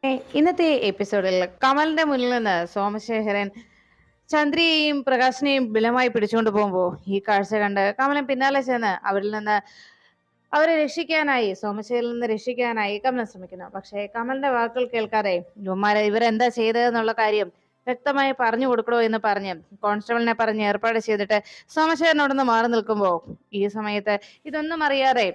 ഇന്നത്തെ എപ്പിസോഡിൽ കമലിന്റെ മുന്നിൽ നിന്ന് സോമശേഖരൻ ചന്ദ്രയെയും പ്രകാശിനെയും ബലമായി പിടിച്ചുകൊണ്ട് പോകുമ്പോൾ ഈ കാഴ്ച കണ്ട് കമലൻ പിന്നാലെ ചെന്ന് അവരിൽ നിന്ന് അവരെ രക്ഷിക്കാനായി സോമശേഖരിൽ നിന്ന് രക്ഷിക്കാനായി കമലൻ ശ്രമിക്കുന്നു. പക്ഷേ കമലിന്റെ വാക്കുകൾ കേൾക്കാതെ ഇവരെന്താ ചെയ്തതെന്നുള്ള കാര്യം വ്യക്തമായി പറഞ്ഞു കൊടുക്കണോ എന്ന് പറഞ്ഞ് കോൺസ്റ്റബിളിനെ പറഞ്ഞ് ഏർപ്പാട് ചെയ്തിട്ട് സോമശേഖരനോടൊന്ന് മാറി നിൽക്കുമ്പോ ഈ സമയത്ത് ഇതൊന്നും അറിയാതെ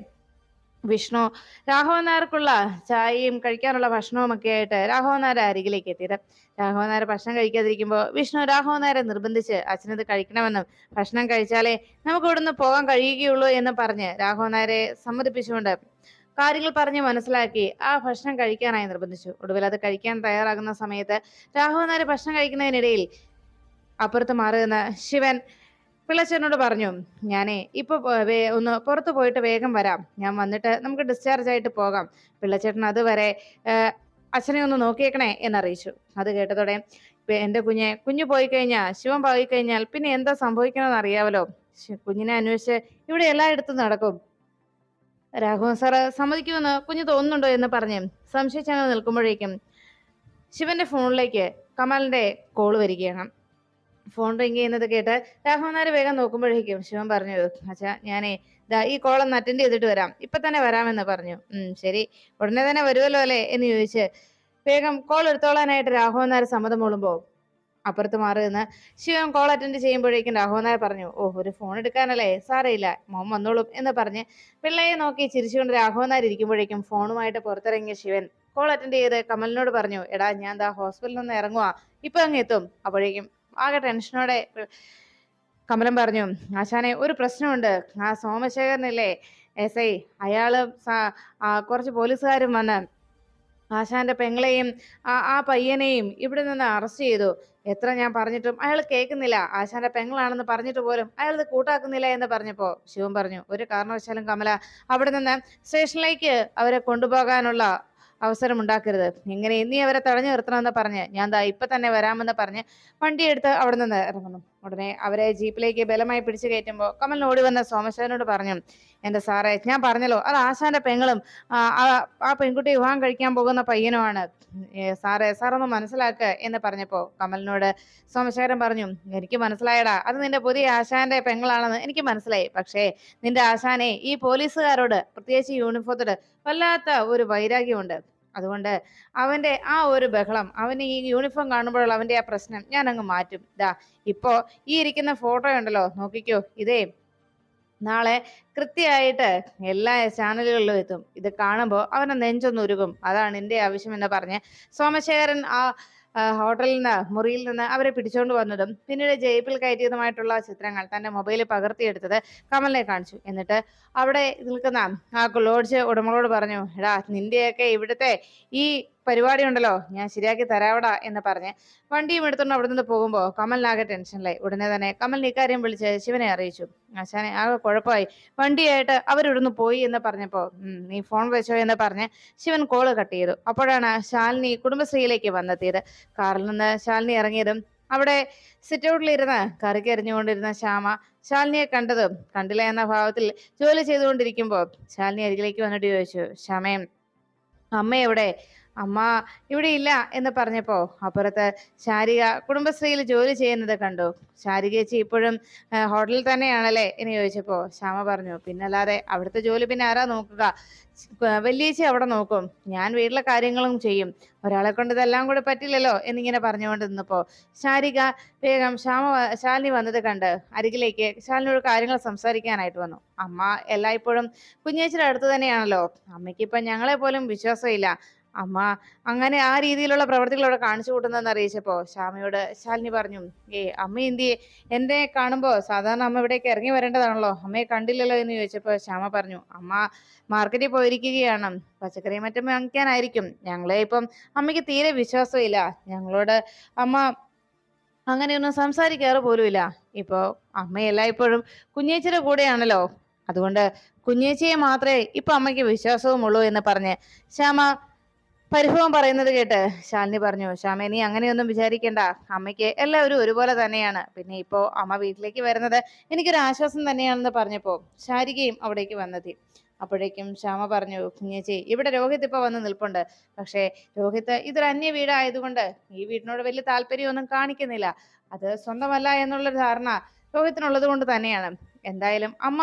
വിഷ്ണു രാഘവൻ നായർക്കുള്ള ചായയും കഴിക്കാനുള്ള ഭക്ഷണവും ഒക്കെ ആയിട്ട് രാഘവൻ നായരുടെ അരികിലേക്ക് എത്തിയത്. രാഘവൻ നായർ ഭക്ഷണം കഴിക്കാതിരിക്കുമ്പോൾ വിഷ്ണു രാഘവൻ നായരെ നിർബന്ധിച്ച് അച്ഛനത് കഴിക്കണമെന്നും ഭക്ഷണം കഴിച്ചാലേ നമുക്ക് ഇവിടുന്ന് പോകാൻ കഴിയുകയുള്ളൂ എന്ന് പറഞ്ഞ് രാഘവൻ നായരെ സമ്മതിപ്പിച്ചുകൊണ്ട് കാര്യങ്ങൾ പറഞ്ഞ് മനസ്സിലാക്കി ആ ഭക്ഷണം കഴിക്കാനായി നിർബന്ധിച്ചു. ഒടുവിൽ അത് കഴിക്കാൻ തയ്യാറാകുന്ന സമയത്ത് രാഘവൻ നായർ ഭക്ഷണം കഴിക്കുന്നതിനിടയിൽ അപ്പുറത്ത് മാറുന്ന ശിവൻ പിള്ളച്ചേട്ടനോട് പറഞ്ഞു, ഞാനേ ഇപ്പൊ ഒന്ന് പുറത്തു പോയിട്ട് വേഗം വരാം, ഞാൻ വന്നിട്ട് നമുക്ക് ഡിസ്ചാർജ് ആയിട്ട് പോകാം, പിള്ളച്ചേട്ടൻ അതുവരെ അച്ഛനെ ഒന്ന് നോക്കിയേക്കണേ എന്നറിയിച്ചു. അത് കേട്ടതോടെ എന്റെ കുഞ്ഞു പോയി കഴിഞ്ഞാൽ, ശിവൻ പോയി കഴിഞ്ഞാൽ പിന്നെ എന്താ സംഭവിക്കണമെന്ന് അറിയാവല്ലോ, കുഞ്ഞിനെ അന്വേഷിച്ച് ഇവിടെ എല്ലായിടത്തും നടക്കും, രാഘവൻ സാറ് സമ്മതിക്കുമെന്ന് കുഞ്ഞ് തോന്നുന്നുണ്ടോ എന്ന് പറഞ്ഞ് സംശയിച്ചങ്ങ് നിൽക്കുമ്പോഴേക്കും ശിവന്റെ ഫോണിലേക്ക് കമലിന്റെ കോള് വരികയാണ്. ഫോൺ റിങ് ചെയ്യുന്നത് കേട്ട് രാഘവൻ നായർ വേഗം നോക്കുമ്പോഴേക്കും ശിവൻ പറഞ്ഞു, അച്ഛാ ഞാനേ ഈ കോൾ ഒന്ന് അറ്റൻഡ് ചെയ്തിട്ട് വരാം, ഇപ്പൊ തന്നെ വരാമെന്ന് പറഞ്ഞു. ശരി, ഉടനെ തന്നെ വരുമല്ലോ അല്ലേ എന്ന് ചോദിച്ച് വേഗം കോൾ എടുത്തോളാനായിട്ട് രാഘവൻ നായർ സമ്മതം മൂളുമ്പോ അപ്പുറത്ത് മാറി നിന്ന് ശിവൻ കോൾ അറ്റൻഡ് ചെയ്യുമ്പോഴേക്കും രാഘവൻ നായർ പറഞ്ഞു, ഒരു ഫോൺ എടുക്കാനല്ലേ, സാരയില്ല മോൻ വന്നോളും എന്ന് പറഞ്ഞ് പിള്ളയെ നോക്കി ചിരിച്ചുകൊണ്ട് രാഘവൻ നായർ ഇരിക്കുമ്പോഴേക്കും ഫോണുമായിട്ട് പുറത്തിറങ്ങിയ ശിവൻ കോൾ അറ്റൻഡ് ചെയ്ത് കമലിനോട് പറഞ്ഞു, എടാ ഞാൻ ഹോസ്പിറ്റലിൽ നിന്ന് ഇറങ്ങുവാ, ഇപ്പൊ അങ്ങ് എത്തും. അപ്പോഴേക്കും ആകെ ടെൻഷനോടെ കമലം പറഞ്ഞു, ആശാനെ ഒരു പ്രശ്നമുണ്ട്, ആ സോമശേഖരനില്ലേ SI, അയാള് കുറച്ച് പോലീസുകാരും വന്ന് ആശാന്റെ പെങ്ങളെയും ആ പയ്യനെയും ഇവിടെ നിന്ന് അറസ്റ്റ് ചെയ്തു. എത്ര ഞാൻ പറഞ്ഞിട്ടും അയാൾ കേൾക്കുന്നില്ല, ആശാന്റെ പെങ്ങളാണെന്ന് പറഞ്ഞിട്ട് പോലും അയാൾ ഇത് കൂട്ടാക്കുന്നില്ല എന്ന് പറഞ്ഞപ്പോ ശിവൻ പറഞ്ഞു, ഒരു കാരണവശാലും കമല അവിടെ നിന്ന് സ്റ്റേഷനിലേക്ക് അവരെ കൊണ്ടുപോകാനുള്ള അവസരം ഉണ്ടാക്കരുത്, ഇങ്ങനെ നീ അവരെ തടഞ്ഞു നിർത്തണമെന്ന് പറഞ്ഞ് ഞാൻ ഇപ്പൊ തന്നെ വരാമെന്ന് പറഞ്ഞ് വണ്ടിയെടുത്ത് അവിടെ നിന്ന് ഇറങ്ങുന്നു. ഉടനെ അവരെ ജീപ്പിലേക്ക് ബലമായി പിടിച്ചു കയറ്റുമ്പോൾ കമലിന് ഓടി വന്ന സോമശേഖരനോട് പറഞ്ഞു, എന്റെ സാറേ ഞാൻ പറഞ്ഞല്ലോ, അത് ആശാന്റെ പെങ്ങളും ആ പെൺകുട്ടി വിവാഹം കഴിക്കാൻ പോകുന്ന പയ്യനുമാണ്, സാറൊന്ന് മനസ്സിലാക്കുക എന്ന് പറഞ്ഞപ്പോ കമലിനോട് സോമശേഖരൻ പറഞ്ഞു, എനിക്ക് മനസ്സിലായടാ, അത് നിന്റെ പുതിയ ആശാന്റെ പെങ്ങളാണെന്ന് എനിക്ക് മനസ്സിലായി, പക്ഷേ നിന്റെ ആശാനെ ഈ പോലീസുകാരോട് പ്രത്യേകിച്ച് യൂണിഫോത്തോട് വല്ലാത്ത ഒരു വൈരാഗ്യമുണ്ട്, അതുകൊണ്ട് അവന്റെ ആ ഒരു ബഹളം, അവന് ഈ യൂണിഫോം കാണുമ്പോഴുള്ള അവന്റെ ആ പ്രശ്നം ഞാൻ അങ്ങ് മാറ്റും. ഇപ്പോ ഈ ഇരിക്കുന്ന ഫോട്ടോ ഉണ്ടല്ലോ, നോക്കിക്കോ, ഇതേ നാളെ കൃത്യമായിട്ട് എല്ലാ ചാനലുകളിലും എത്തും, ഇത് കാണുമ്പോൾ അവനെ നെഞ്ചൊന്നുരുകും, അതാണ് എന്റെ ആവശ്യം എന്ന് പറഞ്ഞ് സോമശേഖരൻ ആ ഹോട്ടലിൽ നിന്ന് മുറിയിൽ നിന്ന് അവരെ പിടിച്ചുകൊണ്ട് വന്നതും പിന്നീട് ജയിപ്പിൽ കയറ്റിയതുമായിട്ടുള്ള ചിത്രങ്ങൾ തന്റെ മൊബൈലിൽ പകർത്തിയെടുത്തത് കമലിനെ കാണിച്ചു. എന്നിട്ട് അവിടെ നിൽക്കുന്ന ആ ലോഡ്ജ് ഉടമകളോട് പറഞ്ഞു, എടാ നിന്റെയൊക്കെ ഇവിടുത്തെ ഈ പരിപാടി ഉണ്ടല്ലോ ഞാൻ ശരിയാക്കി തരാവടാ എന്ന് പറഞ്ഞ് വണ്ടിയും എടുത്തോണ്ട് അവിടെ നിന്ന് പോകുമ്പോൾ കമലിനാകെ ടെൻഷനിലായി. ഉടനെ തന്നെ കമലിന് ഇക്കാര്യം വിളിച്ച് ശിവനെ അറിയിച്ചു. ആശാനെ ആകെ കുഴപ്പമായി, വണ്ടിയായിട്ട് അവരിവിടുന്ന് പോയി എന്ന് പറഞ്ഞപ്പോ നീ ഫോൺ വെച്ചോ എന്ന് പറഞ്ഞ് ശിവൻ കോള് കട്ട് ചെയ്തു. അപ്പോഴാണ് ശാലിനി കുടുംബശ്രീയിലേക്ക് വന്നെത്തിയത്. കാറിൽ നിന്ന് ശാലിനി ഇറങ്ങിയതും അവിടെ സിറ്റ് ഔട്ടിലിരുന്ന് കറിക്ക് എറിഞ്ഞുകൊണ്ടിരുന്ന ശാലിനിയെ കണ്ടതും കണ്ടില്ല എന്ന ഭാവത്തിൽ ജോലി ചെയ്തുകൊണ്ടിരിക്കുമ്പോൾ ശാലിനി അരികിലേക്ക് വന്നിട്ട് ചോദിച്ചു, ശ്യാമയും അമ്മ എവിടെ? അമ്മ ഇവിടെ ഇല്ല എന്ന് പറഞ്ഞപ്പോ അപ്പുറത്ത് ശാരിക കുടുംബശ്രീയിൽ ജോലി ചെയ്യുന്നത് കണ്ടു. ശാരിക ചേച്ചി ഇപ്പോഴും ഹോട്ടലിൽ തന്നെയാണല്ലേ എന്ന് ചോദിച്ചപ്പോ ശ്യാമ പറഞ്ഞു, പിന്നല്ലാതെ അവിടുത്തെ ജോലി പിന്നെ ആരാ നോക്കുക, വലിയേച്ചി അവിടെ നോക്കും, ഞാൻ വീട്ടിലെ കാര്യങ്ങളും ചെയ്യും, ഒരാളെ കൊണ്ട് ഇതെല്ലാം കൂടെ പറ്റില്ലല്ലോ എന്നിങ്ങനെ പറഞ്ഞുകൊണ്ട് നിന്നപ്പോ ശാരിക വേഗം ശാലിനി വന്നത് കണ്ട് അരികിലേക്ക് ശാലിനിയോട് കാര്യങ്ങൾ സംസാരിക്കാനായിട്ട് വന്നു. അമ്മ എല്ലായ്പ്പോഴും കുഞ്ഞേച്ചിയുടെ അടുത്ത് തന്നെയാണല്ലോ, അമ്മയ്ക്ക് ഇപ്പൊ ഞങ്ങളെ പോലും വിശ്വാസമില്ല, അമ്മ അങ്ങനെ ആ രീതിയിലുള്ള പ്രവർത്തികൾ അവിടെ കാണിച്ചു കൂട്ടുന്നതെന്ന് അറിയിച്ചപ്പോ ശ്യാമയോട് ശാലിനി പറഞ്ഞു, അമ്മ എന്തിയെ, എന്നെ കാണുമ്പോ സാധാരണ അമ്മ ഇവിടേക്ക് ഇറങ്ങി വരേണ്ടതാണല്ലോ, അമ്മയെ കണ്ടില്ലല്ലോ എന്ന് ചോദിച്ചപ്പോ ശ്യാമ പറഞ്ഞു, അമ്മ മാർക്കറ്റിൽ പോയിരിക്കുകയാണ്, പച്ചക്കറി മറ്റും വാങ്ങിക്കാനായിരിക്കും, ഞങ്ങളെ ഇപ്പം അമ്മയ്ക്ക് തീരെ വിശ്വാസമില്ല, ഞങ്ങളോട് അമ്മ അങ്ങനെയൊന്നും സംസാരിക്കാറ് പോലുമില്ല, ഇപ്പോ അമ്മ എല്ലായ്പ്പോഴും കുഞ്ഞേച്ചിയുടെ കൂടെയാണല്ലോ, അതുകൊണ്ട് കുഞ്ഞേച്ചിയെ മാത്രമേ ഇപ്പൊ അമ്മയ്ക്ക് വിശ്വാസവുമുള്ളൂ എന്ന് പറഞ്ഞ് ശ്യാമ പരിഭവം പറയുന്നത് കേട്ട് ശാലിനി പറഞ്ഞു, ശ്യാമേ നീ അങ്ങനെയൊന്നും വിചാരിക്കണ്ട, അമ്മയ്ക്ക് എല്ലാവരും ഒരുപോലെ തന്നെയാണ്, പിന്നെ ഇപ്പോ അമ്മ വീട്ടിലേക്ക് വരുന്നത് എനിക്കൊരു ആശ്വാസം തന്നെയാണെന്ന് പറഞ്ഞപ്പോ ശാരികയും അവിടേക്ക് വന്നെത്തി. അപ്പോഴേക്കും ശ്യാമ പറഞ്ഞു, കുഞ്ഞേച്ചി ഇവിടെ രോഹിത് ഇപ്പൊ വന്ന് നിൽപ്പുണ്ട്. പക്ഷേ രോഹിത് ഇതൊരു അന്യ വീടായതുകൊണ്ട് ഈ വീടിനോട് വലിയ താല്പര്യമൊന്നും കാണിക്കുന്നില്ല. അത് സ്വന്തമല്ല എന്നുള്ളൊരു ധാരണ രോഹിത്തിനുള്ളത് കൊണ്ട് തന്നെയാണ്. എന്തായാലും അമ്മ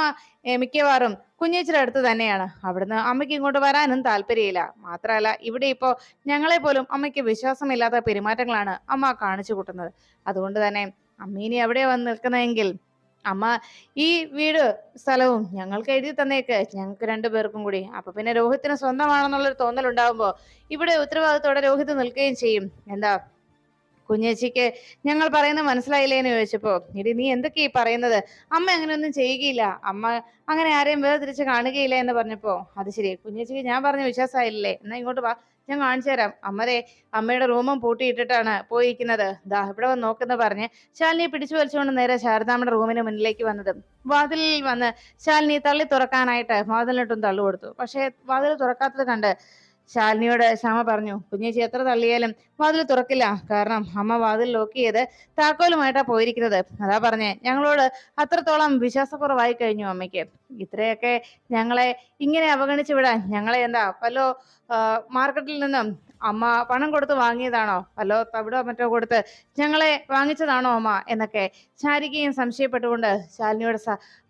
മിക്കവാറും കുഞ്ഞേച്ചിയുടെ അടുത്ത് തന്നെയാണ്. അവിടുന്ന് അമ്മയ്ക്ക് ഇങ്ങോട്ട് വരാനും താല്പര്യമില്ല. മാത്രമല്ല ഇവിടെ ഇപ്പോ ഞങ്ങളെ പോലും അമ്മയ്ക്ക് വിശ്വാസമില്ലാത്ത പെരുമാറ്റങ്ങളാണ് അമ്മ കാണിച്ചു കൂട്ടുന്നത്. അതുകൊണ്ട് തന്നെ അമ്മ ഇനി എവിടെ വന്ന് നിൽക്കുന്നതെങ്കിൽ അമ്മ ഈ വീട് സ്ഥലവും ഞങ്ങൾക്ക് എഴുതി തന്നേക്ക്, ഞങ്ങൾക്ക് രണ്ടുപേർക്കും കൂടി. അപ്പൊ പിന്നെ രോഹിത്തിന് സ്വന്തമാണെന്നുള്ളൊരു തോന്നലുണ്ടാവുമ്പോ ഇവിടെ ഉത്തരവാദിത്തോടെ രോഹിത് നിൽക്കുകയും ചെയ്യും. എന്താ കുഞ്ഞേച്ചിക്ക് ഞങ്ങൾ പറയുന്നത് മനസ്സിലായില്ലേ എന്ന് ചോദിച്ചപ്പോ, ഇടി നീ എന്തൊക്കെയാ ഈ പറയുന്നത്? അമ്മ അങ്ങനെയൊന്നും ചെയ്യുകയില്ല, അമ്മ അങ്ങനെ ആരെയും വേർതിരിച്ച് കാണുകയില്ല എന്ന് പറഞ്ഞപ്പോ, അത് ശരി കുഞ്ഞേച്ചിക്ക് ഞാൻ പറഞ്ഞ വിശ്വാസമായില്ലേ, എന്നാ ഇങ്ങോട്ട് വാ, ഞാൻ കാണിച്ചു തരാം. അമ്മയുടെ റൂമും പൂട്ടിയിട്ടിട്ടാണ് പോയിരിക്കുന്നത്, ദാ ഇവിടെ വന്ന് നോക്കുന്ന പറഞ്ഞ് ശാലിനിയെ പിടിച്ചു വലിച്ചുകൊണ്ട് നേരെ ശാരദാമ്മയുടെ റൂമിന് മുന്നിലേക്ക് വന്നത്. വാതിലിൽ വന്ന് ശാലിനി തള്ളി തുറക്കാനായിട്ട് വാതിലിട്ടും തള്ളു കൊടുത്തു. പക്ഷെ വാതിൽ തുറക്കാത്തത് കണ്ട് ശാലിനിയോട് ശ്യാമ പറഞ്ഞു, കുഞ്ഞേച്ചി എത്ര തള്ളിയാലും വാതിൽ തുറക്കില്ല. കാരണം അമ്മ വാതിൽ ലോക്ക് ചെയ്ത് താക്കോലുമായിട്ടാ പോയിരിക്കുന്നത്. അതാ പറഞ്ഞേ, ഞങ്ങളോട് അത്രത്തോളം വിശ്വാസക്കുറവായി കഴിഞ്ഞു അമ്മയ്ക്ക്. ഇത്രയൊക്കെ ഞങ്ങളെ ഇങ്ങനെ അവഗണിച്ചു വിടാൻ ഞങ്ങളെ എന്താ വല്ലോ മാർക്കറ്റിൽ നിന്നും അമ്മ പണം കൊടുത്ത് വാങ്ങിയതാണോ, വല്ലോ തവിടോ മറ്റോ കൊടുത്ത് ഞങ്ങളെ വാങ്ങിച്ചതാണോ അമ്മ എന്നൊക്കെ ശാരികയും സംശയപ്പെട്ടുകൊണ്ട് ശാലിനിയോട്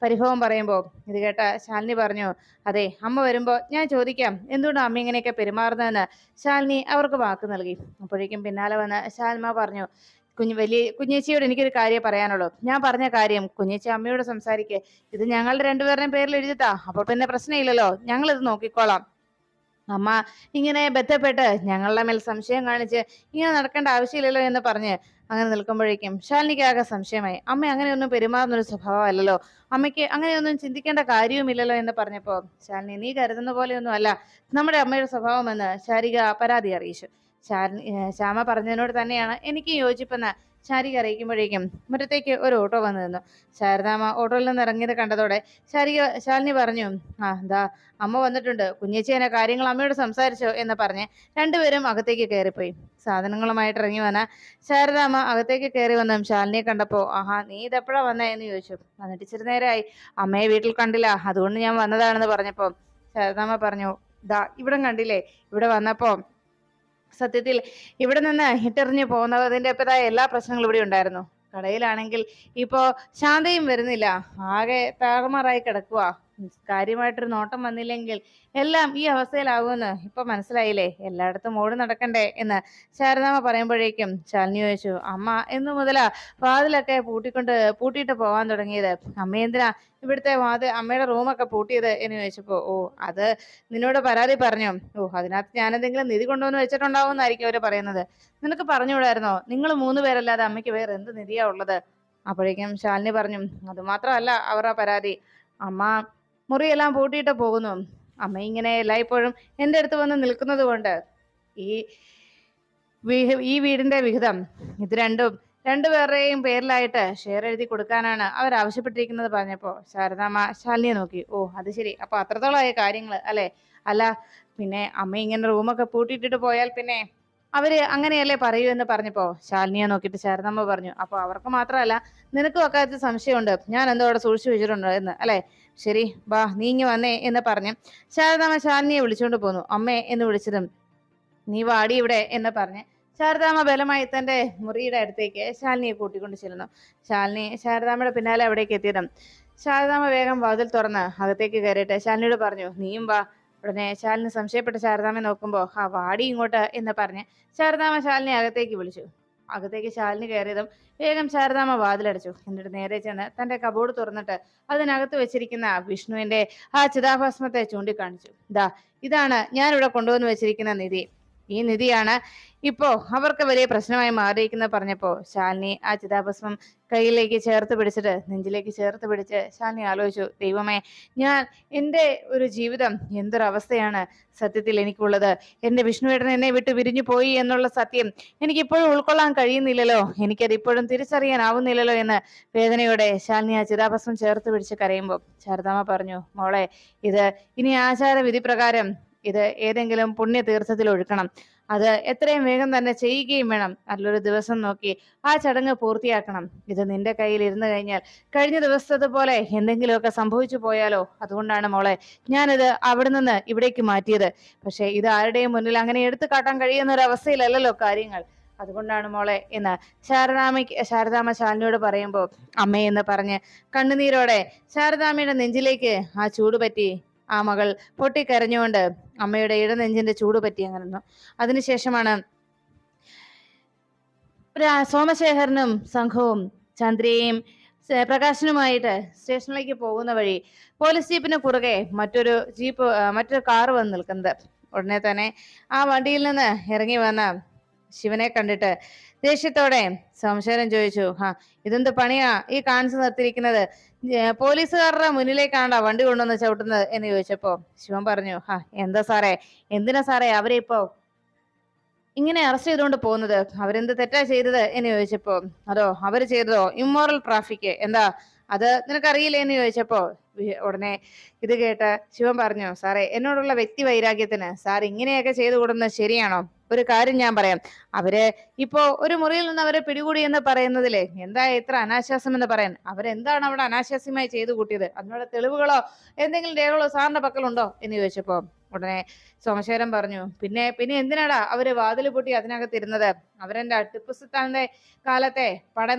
പരിഭവം പറയുമ്പോൾ ഇത് കേട്ട ശാലിനി പറഞ്ഞു, അതെ അമ്മ വരുമ്പോ ഞാൻ ചോദിക്കാം എന്തുകൊണ്ട് അമ്മ ഇങ്ങനെയൊക്കെ പെരുമാറുന്നതെന്ന്. ശാലിനി അവർക്ക് വാക്ക് നൽകി. അപ്പോഴേക്കും പിന്നാലെ വന്ന് ശാൽമ പറഞ്ഞു, കുഞ്ഞേച്ചിയോട് എനിക്കൊരു കാര്യം പറയാനുള്ളൂ. ഞാൻ പറഞ്ഞ കാര്യം കുഞ്ഞേച്ചി അമ്മയോട് സംസാരിക്കേ. ഇത് ഞങ്ങളുടെ രണ്ടുപേരുടെയും പേരിൽ എഴുതിത്താ, അപ്പൊ പിന്നെ പ്രശ്നമില്ലല്ലോ, ഞങ്ങൾ ഇത് നോക്കിക്കോളാം. അമ്മ ഇങ്ങനെ ബന്ധപ്പെട്ട് ഞങ്ങളുടെ മേൽ സംശയം കാണിച്ച് ഇങ്ങനെ നടക്കേണ്ട ആവശ്യമില്ലല്ലോ എന്ന് പറഞ്ഞ് അങ്ങനെ നിൽക്കുമ്പോഴേക്കും ശാലിനിക്ക് ആകെ സംശയമായി. അമ്മ അങ്ങനെയൊന്നും പെരുമാറുന്ന ഒരു സ്വഭാവമല്ലല്ലോ, അമ്മയ്ക്ക് അങ്ങനെയൊന്നും ചിന്തിക്കേണ്ട കാര്യവുമില്ലല്ലോ എന്ന് പറഞ്ഞപ്പോ, ശാലിനി നീ കരുതുന്ന പോലെയൊന്നും അല്ല നമ്മുടെ അമ്മയുടെ സ്വഭാവം എന്ന് ശാരിക പരാതി അറിയിച്ചു. ശ്യാമ പറഞ്ഞതിനോട് തന്നെയാണ് എനിക്ക് യോജിപ്പെന്ന് ശാരിക അറിയിക്കുമ്പോഴേക്കും മുറ്റത്തേക്ക് ഒരു ഓട്ടോ വന്നു നിന്നു. ശാരദാമ്മ ഓട്ടോയിൽ നിന്ന് ഇറങ്ങിയത് കണ്ടതോടെ ശാലിനി പറഞ്ഞു, ദാ അമ്മ വന്നിട്ടുണ്ട്, കുഞ്ഞേച്ചി എന്നെ കാര്യങ്ങൾ അമ്മയോട് സംസാരിച്ചോ എന്ന് പറഞ്ഞ് രണ്ടുപേരും അകത്തേക്ക് കയറിപ്പോയി. സാധനങ്ങളുമായിട്ട് ഇറങ്ങി വന്ന ശാരദാമ്മ അകത്തേക്ക് കയറി വന്നും ശാലിനിയെ കണ്ടപ്പോ, ആഹാ നീ ഇതെപ്പോഴാ വന്നേ എന്ന് ചോദിച്ചു. വന്നിട്ട് ഇച്ചിരി നേരമായി, അമ്മയെ വീട്ടിൽ കണ്ടില്ല, അതുകൊണ്ട് ഞാൻ വന്നതാണെന്ന് പറഞ്ഞപ്പോ ശാരദാമ്മ പറഞ്ഞു, ദാ ഇവിടം കണ്ടില്ലേ, ഇവിടെ വന്നപ്പോ സത്യത്തിൽ ഇവിടെ നിന്ന് ഇട്ടെറിഞ്ഞു പോകുന്നതിൻ്റെതായ എല്ലാ പ്രശ്നങ്ങളും ഇവിടെ ഉണ്ടായിരുന്നു. കടയിലാണെങ്കിൽ ഇപ്പോ ശാന്തയും വരുന്നില്ല, ആകെ താറുമാറായി കിടക്കുക. കാര്യമായിട്ടൊരു നോട്ടം വന്നില്ലെങ്കിൽ എല്ലാം ഈ അവസ്ഥയിലാകുമെന്ന് ഇപ്പൊ മനസ്സിലായില്ലേ, എല്ലായിടത്തും ഓടി നടക്കണ്ടേ എന്ന് ശാരദാമ്മ പറയുമ്പോഴേക്കും ശാലിനി ചോദിച്ചു, അമ്മ എന്നു മുതലാ വാതിലൊക്കെ പൂട്ടിയിട്ട് പോവാൻ തുടങ്ങിയത്? അമ്മ എന്തിനാ ഇവിടുത്തെ അമ്മയുടെ റൂമൊക്കെ പൂട്ടിയത് എന്ന് ചോദിച്ചപ്പോ, അത് നിന്നോട് പരാതി പറഞ്ഞു. അതിനകത്ത് ഞാൻ എന്തെങ്കിലും നിധി കൊണ്ടുവന്ന് വെച്ചിട്ടുണ്ടാവും എന്നായിരിക്കും അവര് പറയുന്നത്. നിനക്ക് പറഞ്ഞുകൂടായിരുന്നോ, നിങ്ങൾ 3 പേരല്ലാതെ അമ്മയ്ക്ക് വേറെ എന്ത് നിധിയാ ഉള്ളത്? അപ്പോഴേക്കും ശാലിനി പറഞ്ഞു, അത് മാത്രമല്ല അവരുടെ പരാതി, അമ്മ മുറിയെല്ലാം പൂട്ടിയിട്ട് പോകുന്നു. അമ്മ ഇങ്ങനെ എല്ലായ്പ്പോഴും എൻ്റെ അടുത്ത് വന്ന് നിൽക്കുന്നത് കൊണ്ട് ഈ ഈ വീടിന്റെ വിഹിതം ഇത് രണ്ടുപേരുടെയും പേരിലായിട്ട് ഷെയർ എഴുതി കൊടുക്കാനാണ് അവർ ആവശ്യപ്പെട്ടിരിക്കുന്നത് പറഞ്ഞപ്പോ ശാരദാമ്മ ശാലിനിയെ നോക്കി. അത് ശരി, അപ്പൊ അത്രത്തോളമായ കാര്യങ്ങൾ അല്ലെ? അല്ല പിന്നെ അമ്മ ഇങ്ങനെ റൂമൊക്കെ പൂട്ടിയിട്ടിട്ട് പോയാൽ പിന്നെ അവര് അങ്ങനെയല്ലേ പറയൂ എന്ന് പറഞ്ഞപ്പോ ശാലിനിയെ നോക്കിയിട്ട് ശാരദാമ്മ പറഞ്ഞു, അപ്പൊ അവർക്ക് മാത്രമല്ല നിനക്കും അക്കാര്യത്തിൽ സംശയമുണ്ട്, ഞാൻ എന്തോ അവിടെ സൂക്ഷിച്ചു വെച്ചിട്ടുണ്ട് എന്ന് അല്ലെ? ശരി ബാ നീ ഇങ്ങ് വന്നേ എന്ന് പറഞ്ഞ് ശാരദാമ്മ ശാലിനിയെ വിളിച്ചുകൊണ്ട് പോന്നു. അമ്മേ എന്ന് വിളിച്ചതും നീ വാടി ഇവിടെ എന്ന് പറഞ്ഞ് ശാരദാമ്മ ബലമായി തന്റെ മുറിയുടെ അടുത്തേക്ക് ശാലിനിയെ കൂട്ടിക്കൊണ്ട് ചെല്ലുന്നു. ശാരദാമ്മയുടെ പിന്നാലെ അവിടേക്ക് എത്തിയതും ശാരദാമ്മ വേഗം വാതിൽ തുറന്ന് അകത്തേക്ക് കയറിയിട്ട് ശാലിനിയോട് പറഞ്ഞു, നീയും വാ. ഉടനെ ശാലിനി സംശയപ്പെട്ട് ശാരദാമ്മയെ നോക്കുമ്പോ, വാടി ഇങ്ങോട്ട് എന്ന് പറഞ്ഞ് ശാരദാമ്മ ശാലിനി അകത്തേക്ക് വിളിച്ചു. അകത്തേക്ക് ശാലിനി കയറിയതും വേഗം ശാരദാമ്മ വാതിലടച്ചു. എന്നിട്ട് നേരെ ചെന്ന് തന്റെ കബോർഡ് തുറന്നിട്ട് അതിനകത്ത് വെച്ചിരിക്കുന്ന വിഷ്ണുവിന്റെ ആ ചിതാഭസ്മത്തെ ചൂണ്ടിക്കാണിച്ചു. ഇതാണ് ഞാനിവിടെ കൊണ്ടുവന്ന് വെച്ചിരിക്കുന്ന നിധി. ഈ നിധിയാണ് ഇപ്പോ അവർക്ക് വലിയ പ്രശ്നമായി മാറിയിരിക്കുന്ന പറഞ്ഞപ്പോ ശാലിനി ആ ചിതാഭസ്മം കയ്യിലേക്ക് ചേർത്ത് പിടിച്ചിട്ട് നെഞ്ചിലേക്ക് ചേർത്ത് പിടിച്ച് ശാലിനി ആലോചിച്ചു, ദൈവമേ, എൻ്റെ ഒരു ജീവിതം എന്തൊരവസ്ഥയാണ് സത്യത്തിൽ എനിക്കുള്ളത്. എൻ്റെ വിഷ്ണുവേട്ടൻ എന്നെ വിട്ട് പിരിഞ്ഞു പോയി എന്നുള്ള സത്യം എനിക്കിപ്പോഴും ഉൾക്കൊള്ളാൻ കഴിയുന്നില്ലല്ലോ, എനിക്കത് ഇപ്പോഴും തിരിച്ചറിയാനാവുന്നില്ലല്ലോ എന്ന് വേദനയോടെ ശാലിനി ആ ചിതാഭസ്മം ചേർത്ത് പിടിച്ച് കരയുമ്പോൾ ശാരദാമ്മ പറഞ്ഞു, മോളെ, ഇത് ഇനി ആചാര വിധി പ്രകാരം ഇത് ഏതെങ്കിലും പുണ്യ തീർത്ഥത്തിൽ ഒഴുക്കണം. അത് എത്രയും വേഗം തന്നെ ചെയ്യുകയും വേണം. നല്ലൊരു ദിവസം നോക്കി ആ ചടങ്ങ് പൂർത്തിയാക്കണം. ഇത് നിന്റെ കയ്യിൽ ഇരുന്നു കഴിഞ്ഞാൽ കഴിഞ്ഞ ദിവസത്തതുപോലെ എന്തെങ്കിലുമൊക്കെ സംഭവിച്ചു പോയാലോ? അതുകൊണ്ടാണ് മോളെ ഞാനിത് അവിടെ നിന്ന് ഇവിടേക്ക് മാറ്റിയത്. പക്ഷെ ഇത് ആരുടെയും മുന്നിൽ അങ്ങനെ എടുത്തു കാട്ടാൻ കഴിയുന്ന ഒരു അവസ്ഥയിലല്ലല്ലോ കാര്യങ്ങൾ. അതുകൊണ്ടാണ് മോളെ എന്ന് ശാരദാമ്മ ശാലിനിയോട് പറയുമ്പോ അമ്മയെന്ന് പറഞ്ഞ് കണ്ണുനീരോടെ ശാരദാമ്മയുടെ നെഞ്ചിലേക്ക് ആ ചൂട് പറ്റി ആ മകൾ പൊട്ടിക്കരഞ്ഞുകൊണ്ട് അമ്മയുടെ ഇടനെഞ്ചിന്റെ ചൂട് പറ്റി അങ്ങനെ നിന്നു. അതിനുശേഷമാണ് സോമശേഖരനും സംഘവും ചന്ദ്രയെയും പ്രകാശനുമായിട്ട് സ്റ്റേഷനിലേക്ക് പോകുന്ന വഴി പോലീസ് ജീപ്പിന് കുറുകെ മറ്റൊരു കാറ് വന്ന് നിൽക്കുന്നത്. ഉടനെ തന്നെ ആ വണ്ടിയിൽ നിന്ന് ഇറങ്ങി വന്ന ശിവനെ കണ്ടിട്ട് ദേഷ്യത്തോടെ സോമശേഖരൻ ചോദിച്ചു, ഇതെന്ത് പണിയാ ഈ കാണിച്ചു നിർത്തിയിരിക്കുന്നത്? പോലീസുകാരുടെ മുന്നിലേക്കാണോ വണ്ടി കൊണ്ടുവന്ന് ചവിട്ടുന്നത് എന്ന് ചോദിച്ചപ്പോ ശിവൻ പറഞ്ഞു, എന്താ സാറേ, എന്തിനാ സാറേ അവരെ ഇപ്പോ ഇങ്ങനെ അറസ്റ്റ് ചെയ്തുകൊണ്ട് പോകുന്നത്? അവരെന്ത് തെറ്റാ ചെയ്തത് എന്ന് ചോദിച്ചപ്പോ അതോ അവര് ചെയ്തതോ ഇമ്മോറൽ ട്രാഫിക്, എന്താ അത് നിനക്കറിയില്ലേ എന്ന് ചോദിച്ചപ്പോ ഉടനെ ഇത് കേട്ട് ശിവൻ പറഞ്ഞു, സാറേ എന്നോടുള്ള വ്യക്തി വൈരാഗ്യത്തിന് സാർ ഇങ്ങനെയൊക്കെ ചെയ്തു കൂടുന്നത് ശരിയാണോ? ഒരു കാര്യം ഞാൻ പറയാം, അവര് ഇപ്പോ ഒരു മുറിയിൽ നിന്ന് അവരെ പിടികൂടി എന്ന് പറയുന്നതിലെ എന്താ ഇത്ര അനാശാസ്യം എന്ന് പറയാൻ? അവരെന്താണ് അവിടെ അനാശാസ്യമായി ചെയ്തു കൂട്ടിയത്? അതിനുള്ള തെളിവുകളോ എന്തെങ്കിലും രേഖകളോ സാറിന്റെ പക്കലുണ്ടോ എന്ന് ചോദിച്ചപ്പോ ഉടനെ സോമശേഖരൻ പറഞ്ഞു, പിന്നെ എന്തിനാടാ അവര് വാതിൽ പൊട്ടി അതിനകത്തിരുന്നത്? അവരെന്റെ ടിപ്പു സുൽത്താന്റെ കാലത്തെ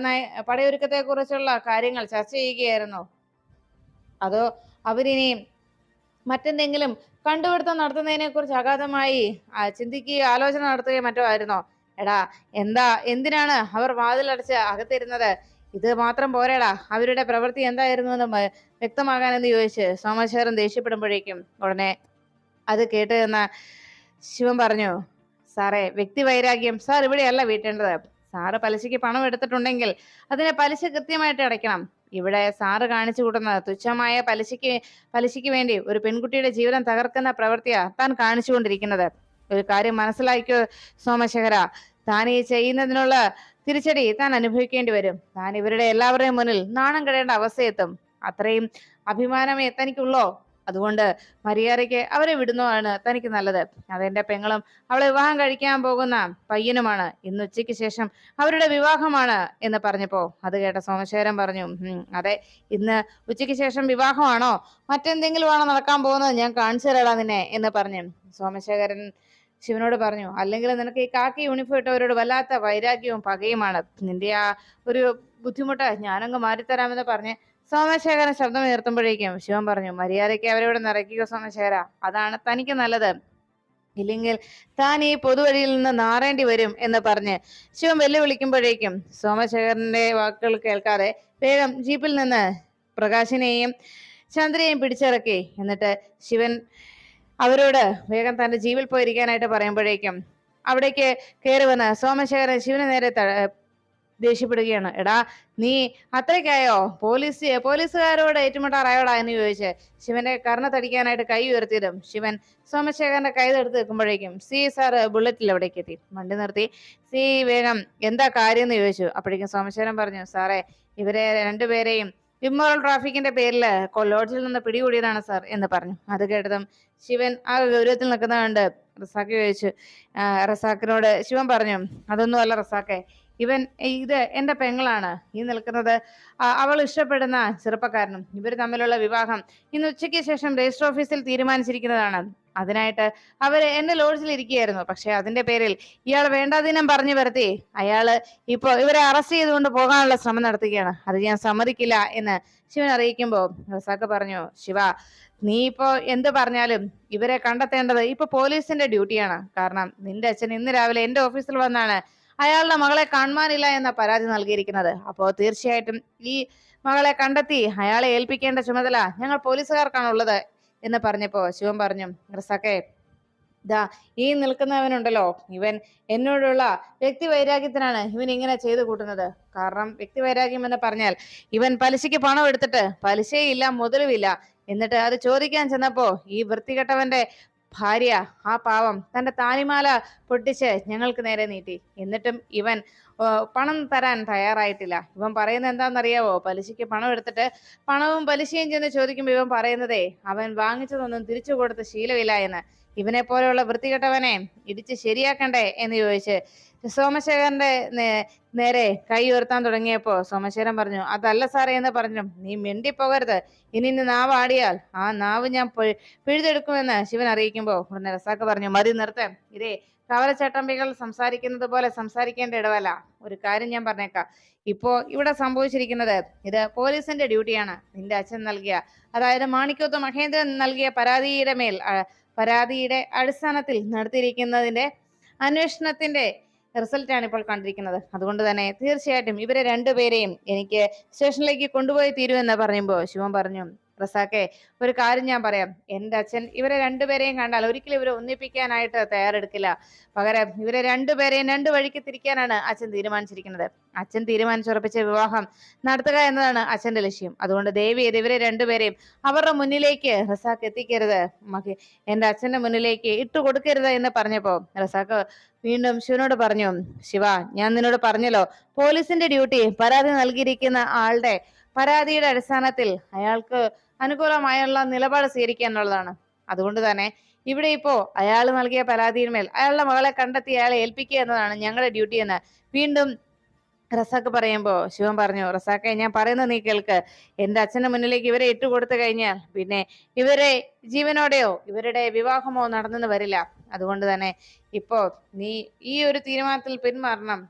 പടയൊരുക്കത്തെ കുറിച്ചുള്ള കാര്യങ്ങൾ ചർച്ച ചെയ്യുകയായിരുന്നോ? അതോ അവരിനിയും മറ്റെന്തെങ്കിലും കണ്ടുപിടുത്തം നടത്തുന്നതിനെ കുറിച്ച് അഗാധമായി ചിന്തിക്കുകയോ ആലോചന നടത്തുകയോ മറ്റോ ആയിരുന്നോ? എടാ എന്തിനാണ് അവർ വാതിലടച്ച് അകത്തിരുന്നത്? ഇത് മാത്രം പോരേടാ, അവരുടെ പ്രവൃത്തി എന്തായിരുന്നു എന്ന് വ്യക്തമാകാനെന്ന് ചോദിച്ച് സോമശേഖരൻ ദേഷ്യപ്പെടുമ്പോഴേക്കും ഉടനെ അത് കേട്ട് എന്ന ശിവൻ പറഞ്ഞു, സാറേ വ്യക്തി വൈരാഗ്യം സാർ ഇവിടെയല്ല വീട്ടേണ്ടത്. സാറ് പലിശയ്ക്ക് പണം എടുത്തിട്ടുണ്ടെങ്കിൽ അതിനെ പലിശ കൃത്യമായിട്ട് അടയ്ക്കണം. ഇവിടെ സാറ് കാണിച്ചു കൂട്ടുന്നത് തുച്ഛമായ പലിശയ്ക്ക് വേണ്ടി ഒരു പെൺകുട്ടിയുടെ ജീവിതം തകർക്കുന്ന പ്രവൃത്തിയാ താൻ കാണിച്ചുകൊണ്ടിരിക്കുന്നത്. ഒരു കാര്യം മനസ്സിലാക്കിയോ സോമശേഖര, താൻ ഈ ചെയ്യുന്നതിനുള്ള തിരിച്ചടി താൻ അനുഭവിക്കേണ്ടി വരും. താൻ ഇവരുടെ എല്ലാവരുടെയും മുന്നിൽ നാണം കെടേണ്ട അവസ്ഥയെത്തും. അത്രയും അഭിമാനമേ തനിക്കുള്ളോ? അതുകൊണ്ട് മര്യാദയ്ക്ക് അവരെ വിടുന്നതാണ് തനിക്ക് നല്ലത്. അതെന്റെ പെങ്ങളും അവളെ വിവാഹം കഴിക്കാൻ പോകുന്ന പയ്യനുമാണ്. ഇന്ന് ഉച്ചയ്ക്ക് ശേഷം അവരുടെ വിവാഹമാണ് എന്ന് പറഞ്ഞപ്പോ അത് കേട്ട സോമശേഖരൻ പറഞ്ഞു, അതെ, ഇന്ന് ഉച്ചയ്ക്ക് ശേഷം വിവാഹമാണോ മറ്റെന്തെങ്കിലും ആണോ നടക്കാൻ പോകുന്നത്? ഞാൻ കാണിച്ചു തരാടാ നിന്നെ എന്ന് പറഞ്ഞു സോമശേഖരൻ ശിവനോട് പറഞ്ഞു, അല്ലെങ്കിൽ നിനക്ക് ഈ കാക്കി യൂണിഫോം ഇട്ടവരോട് വല്ലാത്ത വൈരാഗ്യവും പകയുമാണ്. നിന്റെ ആ ഒരു ബുദ്ധിമുട്ട് ഞാനങ്ങ് മാറ്റിത്തരാമെന്ന് പറഞ്ഞ് സോമശേഖരൻ ശബ്ദം ഉയർത്തുമ്പോഴേക്കും ശിവൻ പറഞ്ഞു, മര്യാദയ്ക്ക് അവരോട് നിറയ്ക്കുക സോമശേഖര, അതാണ് തനിക്ക് നല്ലത്. ഇല്ലെങ്കിൽ താൻ ഈ പൊതുവഴിയിൽ നിന്ന് നാറേണ്ടി വരും എന്ന് പറഞ്ഞ് ശിവൻ വെല്ലുവിളിക്കുമ്പോഴേക്കും സോമശേഖരന്റെ വാക്കുകൾ കേൾക്കാതെ വേഗം ജീപ്പിൽ നിന്ന് പ്രകാശിനെയും ചന്ദ്രയെയും പിടിച്ചിറക്കി. എന്നിട്ട് ശിവൻ അവരോട് വേഗം തന്റെ ജീപ്പിൽ പോയിരിക്കാനായിട്ട് പറയുമ്പോഴേക്കും അവിടേക്ക് കയറി വന്ന് സോമശേഖരൻ ശിവന് നേരെ ദേഷ്യപ്പെടുകയാണ്. എടാ, നീ അത്രയ്ക്കായോ പോലീസുകാരോട് ഏറ്റുമുട്ടാറായോടാ എന്ന് ചോദിച്ച് ശിവന്റെ കർണ തടിക്കാനായിട്ട് കൈ ഉയർത്തിയതും ശിവൻ സോമശേഖരന്റെ കൈ എടുത്ത് വെക്കുമ്പോഴേക്കും സാറ് ബുള്ളറ്റിൽ അവിടേക്ക് എത്തി. വണ്ടി നിർത്തി വേഗം എന്താ കാര്യം എന്ന് ചോദിച്ചു. അപ്പോഴേക്കും സോമശേഖരൻ പറഞ്ഞു, സാറേ ഇവരെ രണ്ടുപേരെയും ഇമ്മോറൽ ട്രാഫിക്കിന്റെ പേരിൽ ലോഡ്ജിൽ നിന്ന് പിടികൂടിയതാണ് സാർ എന്ന് പറഞ്ഞു. അത് കേട്ടതും ശിവൻ ആ ഗൗരവത്തിൽ നിൽക്കുന്ന കണ്ട് റസാഖ് ചോദിച്ചു. റസാഖിനോട് ശിവൻ പറഞ്ഞു, അതൊന്നും അല്ല റസാഖെ, ഇത് എന്റെ പെങ്ങളാണ്. ഈ നിൽക്കുന്നത് അവൾ ഇഷ്ടപ്പെടുന്ന ചെറുപ്പക്കാരനും. ഇവർ തമ്മിലുള്ള വിവാഹം ഇന്ന് ഉച്ചയ്ക്ക് ശേഷം രജിസ്റ്റർ ഓഫീസിൽ തീരുമാനിച്ചിരിക്കുന്നതാണ്. അതിനായിട്ട് അവര് എന്റെ ലോഡ്ജിൽ ഇരിക്കുകയായിരുന്നു. പക്ഷെ അതിന്റെ പേരിൽ ഇയാൾ വേണ്ടാതീനം പറഞ്ഞു വരുത്തി അയാള് ഇപ്പൊ ഇവരെ അറസ്റ്റ് ചെയ്തുകൊണ്ട് പോകാനുള്ള ശ്രമം നടത്തുകയാണ്. അത് ഞാൻ സമ്മതിക്കില്ല എന്ന് ശിവൻ അറിയിക്കുമ്പോ റസാഖ് പറഞ്ഞു, ശിവ, നീ ഇപ്പോ എന്ത് പറഞ്ഞാലും ഇവരെ കണ്ടെത്തേണ്ടത് ഇപ്പൊ പോലീസിന്റെ ഡ്യൂട്ടിയാണ്. കാരണം നിന്റെ അച്ഛൻ ഇന്ന് രാവിലെ എന്റെ ഓഫീസിൽ വന്നാണ് അയാളുടെ മകളെ കാണുവാനില്ല എന്ന പരാതി നൽകിയിരിക്കുന്നത്. അപ്പോ തീർച്ചയായിട്ടും ഈ മകളെ കണ്ടെത്തി അയാളെ ഏൽപ്പിക്കേണ്ട ചുമതല ഞങ്ങൾ പോലീസുകാർക്കാണുള്ളത് എന്ന് പറഞ്ഞപ്പോ ശിവൻ പറഞ്ഞു, റസാഖെ, ഈ നിൽക്കുന്നവനുണ്ടല്ലോ, ഇവൻ എന്നോടുള്ള വ്യക്തി വൈരാഗ്യത്തിനാണ് ഇവൻ ഇങ്ങനെ ചെയ്തു കൂട്ടുന്നത്. കാരണം വ്യക്തി വൈരാഗ്യം എന്ന് പറഞ്ഞാൽ ഇവൻ പലിശയ്ക്ക് പണം എടുത്തിട്ട് പലിശയില്ല മുതലുമില്ല. എന്നിട്ട് അത് ചോദിക്കാൻ ചെന്നപ്പോ ഈ വൃത്തികെട്ടവന്റെ ഭാര്യ, ആ പാവം, തന്റെ താലിമാല പൊട്ടിച്ച് ഞങ്ങൾക്ക് നേരെ നീട്ടി. എന്നിട്ടും ഇവൻ പണം തരാൻ തയ്യാറായിട്ടില്ല. ഇവൻ പറയുന്നത് എന്താണെന്നറിയാവോ? പലിശയ്ക്ക് പണം എടുത്തിട്ട് പണവും പലിശയും ചെന്ന് ചോദിക്കുമ്പോൾ ഇവൻ പറയുന്നതേ അവൻ വാങ്ങിച്ചതൊന്നും തിരിച്ചു കൊടുത്ത് ശീലമില്ല എന്ന്. ഇവനെ പോലെയുള്ള വൃത്തികെട്ടവനെ ഇടിച്ച് ശരിയാക്കണ്ടേ എന്ന് ചോദിച്ച് സോമശേഖരന്റെ നേരെ കൈ ഉയർത്താൻ തുടങ്ങിയപ്പോ സോമശേഖരൻ പറഞ്ഞു, അതല്ല സാറേ എന്ന് പറഞ്ഞു. നീ മിണ്ടിപ്പോകരുത്, ഇനി നാവ് ആടിയാൽ ആ നാവ് ഞാൻ പിഴുതെടുക്കുമെന്ന് ശിവൻ അറിയിക്കുമ്പോ ഉടനെ റസാക്ക് പറഞ്ഞു, മതി നിർത്ത്, ഇതേ കവലച്ചട്ടമ്പികൾ സംസാരിക്കുന്നത് പോലെ സംസാരിക്കേണ്ട ഇടവല്ല. ഒരു കാര്യം ഞാൻ പറഞ്ഞേക്കാം, ഇപ്പോ ഇവിടെ സംഭവിച്ചിരിക്കുന്നത് ഇത് പോലീസിന്റെ ഡ്യൂട്ടിയാണ്. നിന്റെ അച്ഛൻ നൽകിയ, അതായത് മാണിക്കോത്ത് മഹേന്ദ്രൻ നൽകിയ പരാതിയുടെ അടിസ്ഥാനത്തിൽ നടത്തിയിരിക്കുന്നതിന്റെ അന്വേഷണത്തിന്റെ റിസൾട്ടാണ് ഇപ്പോൾ കണ്ടിരിക്കുന്നത്. അതുകൊണ്ട് തന്നെ തീർച്ചയായിട്ടും ഇവരെ രണ്ടുപേരെയും എനിക്ക് സ്റ്റേഷനിലേക്ക് കൊണ്ടുപോയി തീരുമെന്ന് പറയുമ്പോൾ ശിവൻ പറഞ്ഞു, റസാക്കെ, ഒരു കാര്യം ഞാൻ പറയാം, എൻ്റെ അച്ഛൻ ഇവരെ രണ്ടുപേരെയും കണ്ടാൽ ഒരിക്കലും ഇവരെ ഒന്നിപ്പിക്കാനായിട്ട് തയ്യാറെടുക്കില്ല. പകരം ഇവരെ രണ്ടുപേരെയും രണ്ടു വഴിക്ക് തിരിക്കാനാണ് അച്ഛൻ തീരുമാനിച്ചിരിക്കുന്നത്. അച്ഛൻ തീരുമാനിച്ചുറപ്പിച്ച വിവാഹം നടത്തുക എന്നതാണ് അച്ഛന്റെ ലക്ഷ്യം. അതുകൊണ്ട് ദേവി ഇവരെ രണ്ടുപേരെയും അവരുടെ മുന്നിലേക്ക് റസാക്ക് എത്തിക്കരുത്, എൻ്റെ അച്ഛന്റെ മുന്നിലേക്ക് ഇട്ടുകൊടുക്കരുത് എന്ന് പറഞ്ഞപ്പോ റസാക്ക് വീണ്ടും ശിവനോട് പറഞ്ഞു, ശിവ, ഞാൻ നിന്നോട് പറഞ്ഞല്ലോ, പോലീസിന്റെ ഡ്യൂട്ടി പരാതി നൽകിയിരിക്കുന്ന ആളുടെ പരാതിയുടെ അടിസ്ഥാനത്തിൽ അയാൾക്ക് അനുകൂലമായുള്ള നിലപാട് സ്വീകരിക്കുക എന്നുള്ളതാണ്. അതുകൊണ്ട് തന്നെ ഇവിടെ ഇപ്പോ അയാൾ നൽകിയ പരാതിയിന്മേൽ അയാളുടെ മകളെ കണ്ടെത്തി അയാളെ ഏൽപ്പിക്കുക എന്നതാണ് ഞങ്ങളുടെ ഡ്യൂട്ടി എന്ന് വീണ്ടും റസാക്ക് പറയുമ്പോ ശിവൻ പറഞ്ഞു, റസാക്കെ, ഞാൻ പറയുന്നത് നീ കേൾക്ക്. എൻ്റെ അച്ഛന്റെ മുന്നിലേക്ക് ഇവരെ ഇട്ടുകൊടുത്തു കഴിഞ്ഞാൽ പിന്നെ ഇവരെ ജീവനോടെയോ ഇവരുടെ വിവാഹമോ നടന്നെന്ന് വരില്ല. അതുകൊണ്ട് തന്നെ ഇപ്പോ നീ ഈ ഒരു തീരുമാനത്തിൽ പിന്മാറണം.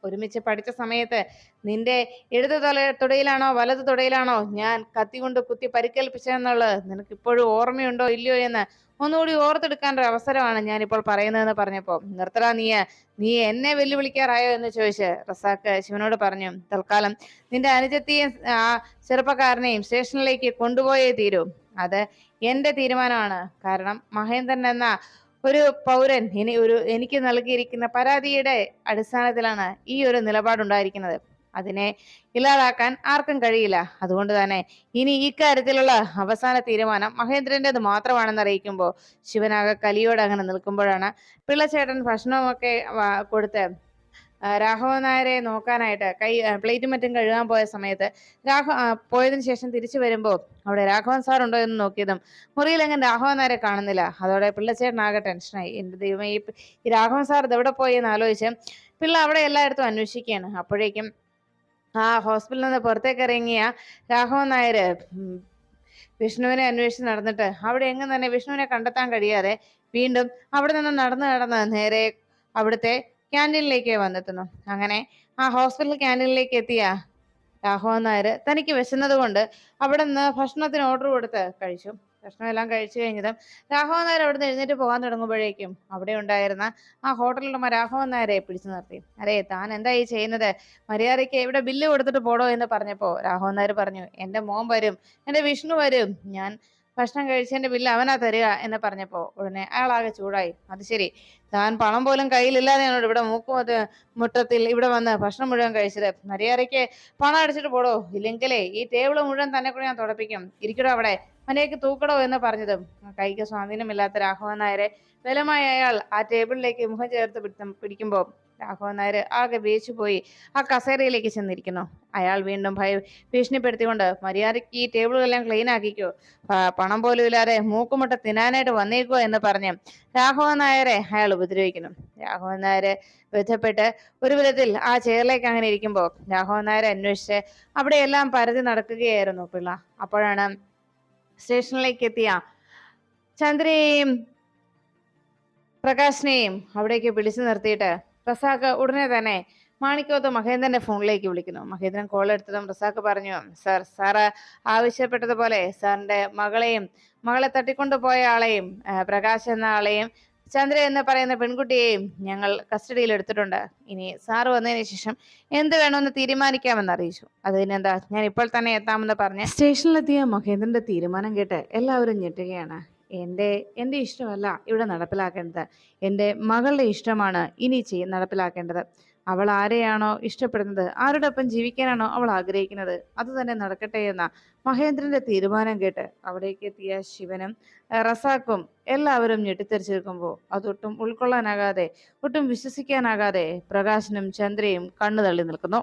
ഒരുമിച്ച് പഠിച്ച സമയത്ത് നിന്റെ ഇടത് തുടയിലാണോ വലത് തുടയിലാണോ ഞാൻ കത്തി കൊണ്ട് കുത്തി പരിക്കേൽപ്പിച്ചതെന്നുള്ളത് നിനക്ക് ഇപ്പോഴും ഓർമ്മയുണ്ടോ ഇല്ലയോ എന്ന് ഒന്നുകൂടി ഓർത്തെടുക്കാനൊരു അവസരമാണ് ഞാനിപ്പോൾ പറയുന്നതെന്ന് പറഞ്ഞപ്പോ, നിർത്തടാ നീ എന്നെ വെല്ലുവിളിക്കാറായോ എന്ന് ചോദിച്ച് റസാക്ക് ശിവനോട് പറഞ്ഞു, തൽക്കാലം നിന്റെ അനുജത്തെയും ആ ചെറുപ്പക്കാരനെയും സ്റ്റേഷനിലേക്ക് കൊണ്ടുപോയേ തീരൂ. അത് എന്റെ തീരുമാനമാണ്. കാരണം മഹേന്ദ്രൻ എന്ന ഒരു പൗരൻ എനിക്ക് നൽകിയിരിക്കുന്ന പരാതിയുടെ അടിസ്ഥാനത്തിലാണ് ഈ ഒരു നിലപാടുണ്ടായിരിക്കുന്നത്. അതിനെ ഇല്ലാതാക്കാൻ ആർക്കും കഴിയില്ല. അതുകൊണ്ട് തന്നെ ഇനി ഇക്കാര്യത്തിലുള്ള അവസാന തീരുമാനം മഹേന്ദ്രൻ്റെത് മാത്രമാണെന്ന് അറിയിക്കുമ്പോൾ ശിവനാകെ കലിയോട് അങ്ങനെ നിൽക്കുമ്പോഴാണ് പിള്ളച്ചേട്ടൻ ഭക്ഷണമൊക്കെ കൊടുത്ത് രാഘവൻ നായരെ നോക്കാനായിട്ട് പ്ലേറ്റും മറ്റും കഴുകാൻ പോയ സമയത്ത് പോയതിനു ശേഷം തിരിച്ചു വരുമ്പോൾ അവിടെ രാഘവൻ സാർ ഉണ്ടോ എന്ന് നോക്കിയതും മുറിയിൽ എങ്ങനെ രാഘവൻ നായരെ കാണുന്നില്ല. അതോടെ പിള്ളച്ചേട്ടനാകെ ടെൻഷനായി. എൻ്റെ ദൈവമേ, ഈ രാഘവൻ സാർ ഇതെവിടെ പോയി എന്ന് ആലോചിച്ച് പിള്ള അവിടെ എല്ലായിടത്തും അന്വേഷിക്കുകയാണ്. അപ്പോഴേക്കും ആ ഹോസ്പിറ്റലിൽ നിന്ന് പുറത്തേക്ക് ഇറങ്ങിയ രാഘവൻ നായർ വിഷ്ണുവിനെ അന്വേഷിച്ച് നടന്നിട്ട് അവിടെ എങ്ങും തന്നെ വിഷ്ണുവിനെ കണ്ടെത്താൻ കഴിയാതെ വീണ്ടും അവിടെ നിന്ന് നടന്ന് നേരെ അവിടുത്തെ ക്യാൻറ്റീനിലേക്ക് വന്നെത്തുന്നു. അങ്ങനെ ആ ഹോസ്പിറ്റൽ ക്യാൻറ്റീനിലേക്ക് എത്തിയ രാഘവൻ നായർ തനിക്ക് വിശന്നത് കൊണ്ട് അവിടെ നിന്ന് ഭക്ഷണത്തിന് ഓർഡർ കൊടുത്ത് കഴിച്ചു. ഭക്ഷണമെല്ലാം കഴിച്ചു കഴിഞ്ഞതും രാഘവൻ നായർ അവിടെ നിന്ന് എഴുന്നേറ്റ് പോകാൻ തുടങ്ങുമ്പോഴേക്കും അവിടെ ഉണ്ടായിരുന്ന ആ ഹോട്ടലിലുള്ള രാഘവൻ നായരെ പിടിച്ചു നിർത്തി. അരേ, താൻ എന്താ ഈ ചെയ്യുന്നത്? മര്യാദയ്ക്ക് ഇവിടെ ബില്ല് കൊടുത്തിട്ട് പോടോ എന്ന് പറഞ്ഞപ്പോ രാഘവൻ നായർ പറഞ്ഞു, എൻ്റെ മോൻ വരും, എൻ്റെ വിഷ്ണു വരും, ഞാൻ ഭക്ഷണം കഴിച്ചതിന്റെ ബില്ല് അവനാ തരിക എന്ന് പറഞ്ഞപ്പോ ഉടനെ അയാളാകെ ചൂടായി. അത് ശരി, താൻ പണം പോലും കയ്യിലില്ലാതെയാണ് ഇവിടെ മുട്ടത്തിൽ ഇവിടെ വന്ന് ഭക്ഷണം മുഴുവൻ കഴിച്ചത്. മര്യാദയ്ക്ക് പണം അടിച്ചിട്ട് പോടോ, ഇല്ലെങ്കിലേ ഈ ടേബിള് മുഴുവൻ തന്നെ കൂടി ഞാൻ തുടപ്പിക്കും, ഇരിക്കടോ അവിടെ, മര്യാദയ്ക്ക് തൂക്കടോ എന്ന് പറഞ്ഞതും കൈക്ക് സ്വാധീനമില്ലാത്ത രാഘവൻ നായരെ ബലമായ അയാൾ ആ ടേബിളിലേക്ക് മുഖം ചേർത്ത് പിടിക്കുമ്പോൾ രാഘവൻ നായർ ആകെ പോയി ആ കസേരയിലേക്ക് ചെന്നിരിക്കുന്നു. അയാൾ വീണ്ടും ഭീഷണിപ്പെടുത്തിക്കൊണ്ട്, മര്യാദയ്ക്ക് ഈ ടേബിളുകളെല്ലാം ക്ലീൻ ആക്കിക്കോ, പണം പോലും ഇല്ലാതെ മൂക്കുമുട്ട തിന്നാനായിട്ട് വന്നേക്കോ എന്ന് പറഞ്ഞ് രാഘവൻ നായരെ അയാൾ ഉപദ്രവിക്കുന്നു. രാഘവൻ നായരെ ബന്ധപ്പെട്ട് ഒരു വിധത്തിൽ ആ ചെയറിലേക്ക് അങ്ങനെ ഇരിക്കുമ്പോൾ രാഘവൻ നായരെ അന്വേഷിച്ച് അവിടെയെല്ലാം പരതി നടക്കുകയായിരുന്നു പിള്ള. അപ്പോഴാണ് സ്റ്റേഷനിലേക്ക് എത്തിയ ചന്ദ്രയെയും പ്രകാശിനെയും അവിടേക്ക് പിടിച്ചു നിർത്തിയിട്ട് റസാക്ക് ഉടനെ തന്നെ മാണിക്കോത്ത് മഹേന്ദ്രന്റെ ഫോണിലേക്ക് വിളിക്കുന്നു. മഹേന്ദ്രൻ കോൾ എടുത്തതും റസാക്ക് പറഞ്ഞു, സാറ് ആവശ്യപ്പെട്ടതുപോലെ സാറിന്റെ മകളെ തട്ടിക്കൊണ്ടുപോയ ആളെയും പ്രകാശ് എന്ന ആളെയും ചന്ദ്ര എന്ന് പറയുന്ന പെൺകുട്ടിയെയും ഞങ്ങൾ കസ്റ്റഡിയിൽ എടുത്തിട്ടുണ്ട്. ഇനി സാറ് വന്നതിന് ശേഷം എന്ത് വേണമെന്ന് തീരുമാനിക്കാമെന്ന് അറിയിച്ചു. അതിനെന്താ, ഞാൻ ഇപ്പോൾ തന്നെ എത്താമെന്ന് പറഞ്ഞ് സ്റ്റേഷനിലെത്തിയ മഹേന്ദ്രന്റെ തീരുമാനം കേട്ട് എല്ലാവരും ഞെട്ടുകയാണ്. എൻ്റെ ഇഷ്ടമല്ല ഇവിടെ നടപ്പിലാക്കേണ്ടത്, എൻ്റെ മകളുടെ ഇഷ്ടമാണ് ഇനി നടപ്പിലാക്കേണ്ടത്. അവൾ ആരെയാണോ ഇഷ്ടപ്പെടുന്നത്, ആരോടൊപ്പം ജീവിക്കാനാണോ അവൾ ആഗ്രഹിക്കുന്നത്, അത് തന്നെ നടക്കട്ടെ എന്ന മഹേന്ദ്രന്റെ തീരുമാനം കേട്ട് അവിടേക്ക് എത്തിയ ശിവനും റസാക്കും എല്ലാവരും ഞെട്ടിത്തെറിച്ചിരിക്കുമ്പോൾ അതൊട്ടും ഉൾക്കൊള്ളാനാകാതെ, ഒട്ടും വിശ്വസിക്കാനാകാതെ പ്രകാശനും ചന്ദ്രയും കണ്ണു തള്ളി നിൽക്കുന്നു.